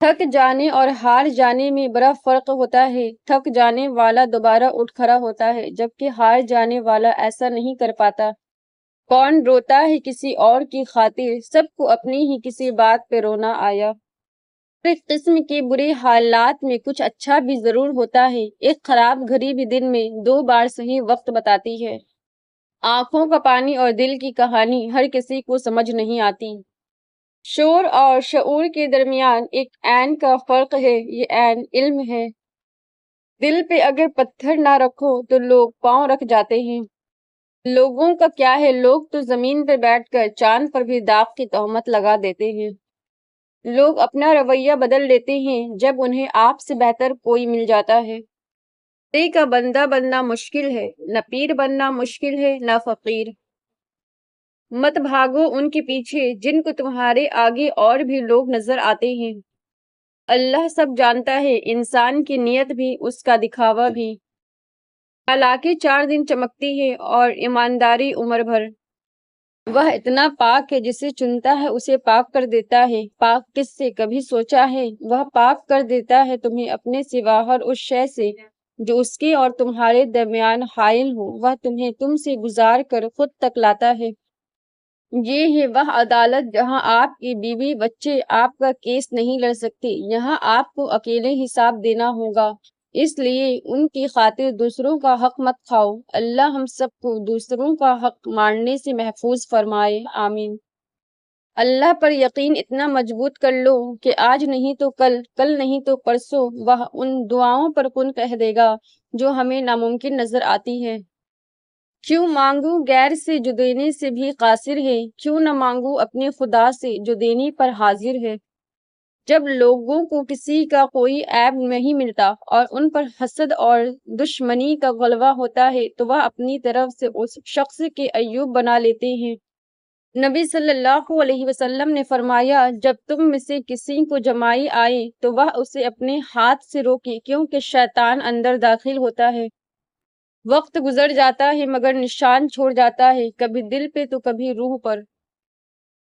تھک جانے اور ہار جانے میں بڑا فرق ہوتا ہے۔ تھک جانے والا دوبارہ اٹھ کھڑا ہوتا ہے، جبکہ ہار جانے والا ایسا نہیں کر پاتا۔ کون روتا ہے کسی اور کی خاطر، سب کو اپنی ہی کسی بات پہ رونا آیا۔ ایک قسم کے برے حالات میں کچھ اچھا بھی ضرور ہوتا ہے۔ ایک خراب گھڑی بھی دن میں 2 بار صحیح وقت بتاتی ہے۔ آنکھوں کا پانی اور دل کی کہانی ہر کسی کو سمجھ نہیں آتی۔ شور اور شعور کے درمیان ایک عین کا فرق ہے، یہ عین علم ہے۔ دل پہ اگر پتھر نہ رکھو تو لوگ پاؤں رکھ جاتے ہیں۔ لوگوں کا کیا ہے، لوگ تو زمین پر بیٹھ کر چاند پر بھی داغ کی تہمت لگا دیتے ہیں۔ لوگ اپنا رویہ بدل لیتے ہیں جب انہیں آپ سے بہتر کوئی مل جاتا ہے۔ خدا کا بندہ بننا مشکل ہے، نہ پیر بننا مشکل ہے نہ فقیر۔ مت بھاگو ان کے پیچھے جن کو تمہارے آگے اور بھی لوگ نظر آتے ہیں۔ اللہ سب جانتا ہے، انسان کی نیت بھی اس کا دکھاوا بھی۔ حالانکہ 4 دن چمکتی ہے اور ایمانداری عمر بھر۔ وہ اتنا پاک ہے، جسے چنتا ہے اسے پاک کر دیتا ہے۔ پاک کس سے کبھی سوچا ہے؟ وہ پاک کر دیتا ہے تمہیں اپنے سوا ہر اس شے سے جو اس کے اور تمہارے درمیان حائل ہو۔ وہ تمہیں تم سے گزار کر خود تک لاتا ہے۔ یہ ہے وہ عدالت جہاں آپ کی بیوی بچے آپ کا کیس نہیں لڑ سکتے۔ یہاں آپ کو اکیلے حساب دینا ہوگا، اس لیے ان کی خاطر دوسروں کا حق مت کھاؤ۔ اللہ ہم سب کو دوسروں کا حق ماننے سے محفوظ فرمائے، آمین۔ اللہ پر یقین اتنا مضبوط کر لو کہ آج نہیں تو کل، کل نہیں تو پرسوں وہ ان دعاؤں پر کن کہہ دے گا جو ہمیں ناممکن نظر آتی ہے۔ کیوں مانگوں غیر سے جو دینے سے بھی قاصر ہے، کیوں نہ مانگوں اپنے خدا سے جو دینے پر حاضر ہے۔ جب لوگوں کو کسی کا کوئی عیب نہیں ملتا اور ان پر حسد اور دشمنی کا غلبہ ہوتا ہے تو وہ اپنی طرف سے اس شخص کے ایوب بنا لیتے ہیں۔ نبی صلی اللہ علیہ وسلم نے فرمایا، جب تم میں سے کسی کو جمائی آئے تو وہ اسے اپنے ہاتھ سے روکے، کیونکہ شیطان اندر داخل ہوتا ہے۔ وقت گزر جاتا ہے مگر نشان چھوڑ جاتا ہے، کبھی دل پہ تو کبھی روح پر۔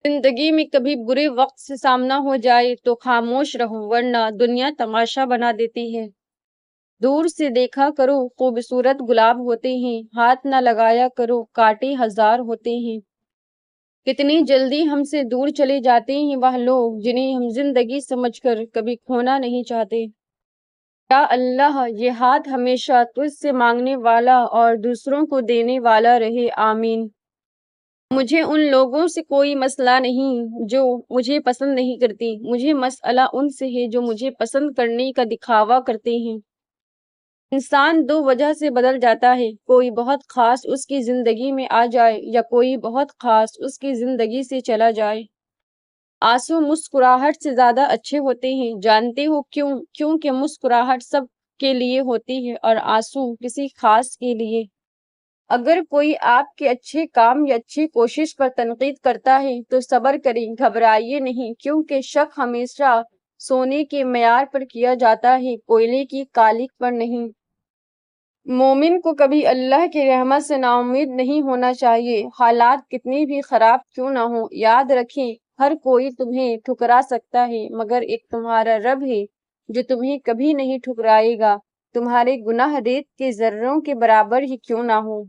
زندگی میں کبھی برے وقت سے سامنا ہو جائے تو خاموش رہو، ورنہ دنیا تماشا بنا دیتی ہے۔ دور سے دیکھا کرو خوبصورت گلاب ہوتے ہیں، ہاتھ نہ لگایا کرو کانٹے ہزار ہوتے ہیں۔ کتنی جلدی ہم سے دور چلے جاتے ہیں وہ لوگ جنہیں ہم زندگی سمجھ کر کبھی کھونا نہیں چاہتے۔ یا اللہ، یہ ہاتھ ہمیشہ تجھ سے مانگنے والا اور دوسروں کو دینے والا رہے، آمین۔ مجھے ان لوگوں سے کوئی مسئلہ نہیں جو مجھے پسند نہیں کرتی، مجھے مسئلہ ان سے ہے جو مجھے پسند کرنے کا دکھاوا کرتے ہیں۔ انسان 2 وجہ سے بدل جاتا ہے، کوئی بہت خاص اس کی زندگی میں آ جائے یا کوئی بہت خاص اس کی زندگی سے چلا جائے۔ آنسو مسکراہٹ سے زیادہ اچھے ہوتے ہیں، جانتے ہو کیوں؟ کیونکہ مسکراہٹ سب کے لیے ہوتی ہے اور آنسو کسی خاص کے لیے۔ اگر کوئی آپ کے اچھے کام یا اچھی کوشش پر تنقید کرتا ہے تو صبر کریں، گھبرائیے نہیں، کیونکہ شک ہمیشہ سونے کے معیار پر کیا جاتا ہے، کوئلے کی کالک پر نہیں۔ مومن کو کبھی اللہ کی رحمت سے نا امید نہیں ہونا چاہیے، حالات کتنی بھی خراب کیوں نہ ہوں۔ یاد رکھیں، ہر کوئی تمہیں ٹھکرا سکتا ہے مگر ایک تمہارا رب ہے جو تمہیں کبھی نہیں ٹھکرائے گا، تمہارے گناہ ریت کے ذروں کے برابر ہی کیوں نہ ہو۔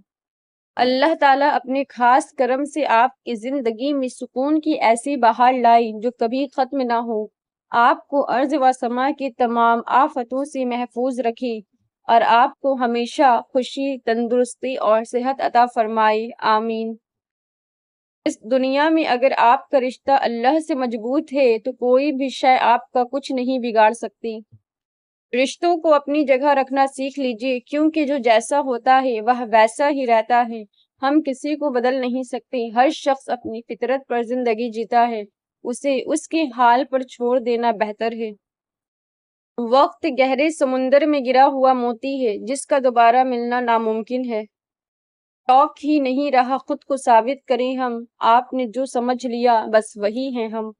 اللہ تعالیٰ اپنے خاص کرم سے آپ کی زندگی میں سکون کی ایسی بہار لائی جو کبھی ختم نہ ہو، آپ کو ارض و سما کی تمام آفتوں سے محفوظ رکھے اور آپ کو ہمیشہ خوشی، تندرستی اور صحت عطا فرمائے، آمین۔ اس دنیا میں اگر آپ کا رشتہ اللہ سے مضبوط ہے تو کوئی بھی شے آپ کا کچھ نہیں بگاڑ سکتی۔ رشتوں کو اپنی جگہ رکھنا سیکھ لیجیے، کیونکہ جو جیسا ہوتا ہے وہ ویسا ہی رہتا ہے۔ ہم کسی کو بدل نہیں سکتے، ہر شخص اپنی فطرت پر زندگی جیتا ہے، اسے اس کے حال پر چھوڑ دینا بہتر ہے۔ وقت گہرے سمندر میں گرا ہوا موتی ہے جس کا دوبارہ ملنا ناممکن ہے۔ شوق ہی نہیں رہا خود کو ثابت کریں ہم، آپ نے جو سمجھ لیا بس وہی ہیں ہم۔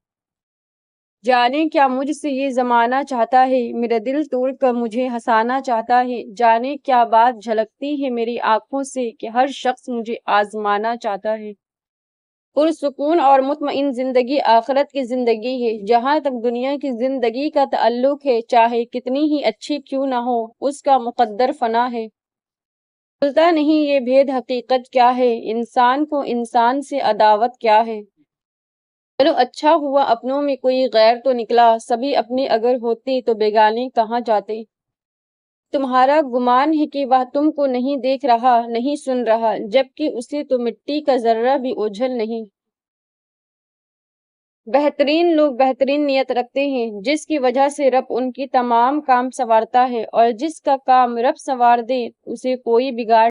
جانے کیا مجھ سے یہ زمانہ چاہتا ہے، میرا دل توڑ کر مجھے ہنسانا چاہتا ہے۔ جانے کیا بات جھلکتی ہے میری آنکھوں سے کہ ہر شخص مجھے آزمانا چاہتا ہے۔ پرسکون اور مطمئن زندگی آخرت کی زندگی ہے۔ جہاں تک دنیا کی زندگی کا تعلق ہے، چاہے کتنی ہی اچھی کیوں نہ ہو، اس کا مقدر فنا ہے۔ بھولتا نہیں یہ بھید حقیقت کیا ہے، انسان کو انسان سے عداوت کیا ہے۔ چلو اچھا ہوا اپنوں میں کوئی غیر تو نکلا، سبھی اپنے اگر ہوتے تو بیگانے کہاں جاتے۔ تمہارا گمان ہے کہ وہ تم کو نہیں دیکھ رہا، نہیں سن رہا، جبکہ اسے تو مٹی کا ذرہ بھی اوجھل نہیں۔ بہترین لوگ بہترین نیت رکھتے ہیں، جس کی وجہ سے رب ان کی تمام کام سنوارتا ہے، اور جس کا کام رب سنوار دے اسے کوئی بگاڑ